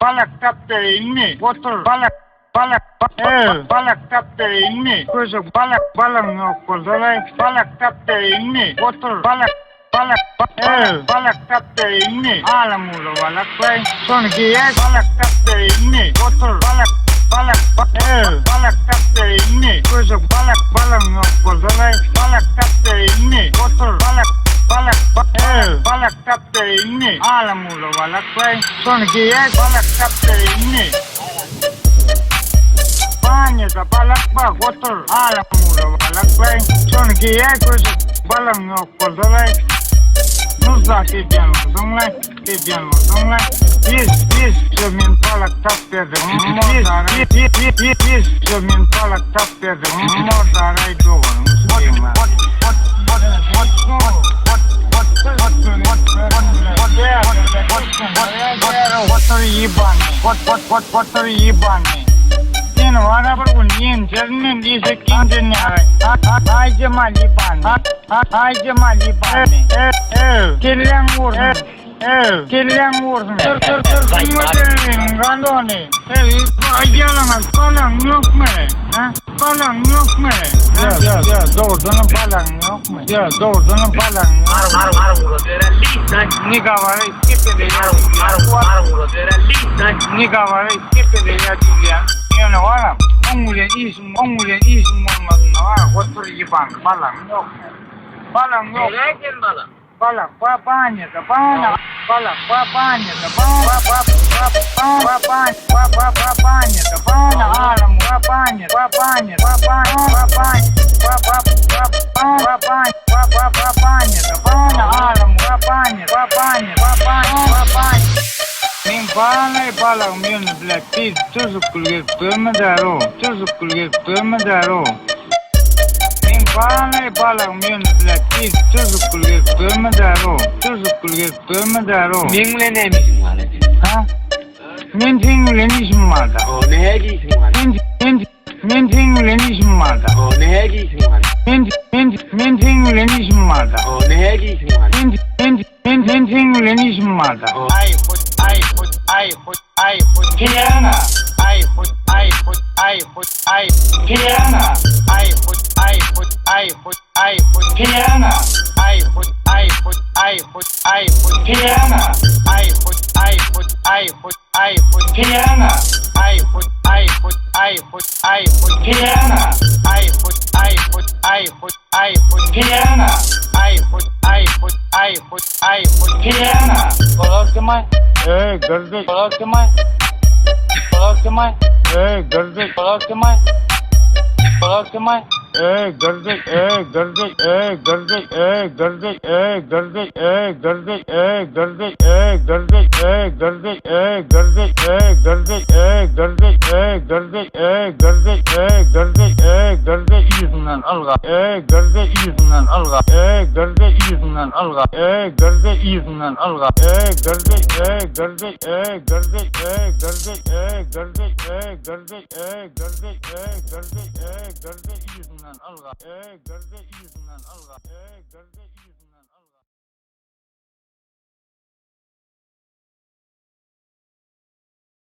Balak taptı inni. Otur balak. Balak taptı inni. Gözük balın yok kuzulay. Balak taptı inni. Otur balak taptı inni. Alamulu balak bay. Sonraki yer balak taptı inni. Otur balak taptı inni. Gözük balın yok kuzulay. Balak taptı inni. Otur balak taptı inni. Alamulu balak bay. Sonraki yer balak taptı inni. Banyoda balak bak otur. Alamulu balak bay. Sonraki yer gözük balın yok kuzulay. Nurza tebyan uzunlay. Biz zemin balak tap verdim. Biz zemin balak tap verdim. Mordaray doğru. Otur yibani. Sen vara bir gün yen cerinin diyse kindin yaray. Ay cemal yibani. Kirlen vursun. Kirlen vursun. Tır kumadarin gandoni. Ayalamaz falan yok mu? Falan yok mu? Ya doğrudan falan yok mu? Ya doğrudan falan yok mu? Nika var iskipede ya. Nika var iskipede ya Julian. Yani var ongulen isim olmadığında var. Otur yiban falan yok mu? Falan yok. Nereden balık? Balak banyoda banyoda alam min balak min black pig çocukluğu dönmedaro balak min black pig çocukluğu dönmedaro Mingle ne misin var? ha min tinglen işim vardı O ne giyisin var? min tinglen işim vardı O ne giyisin var? min tinglen işim vardı O ne giyisin var? min tinglen işim vardı O Kiyana Kiyana Kiyana yüzünden alga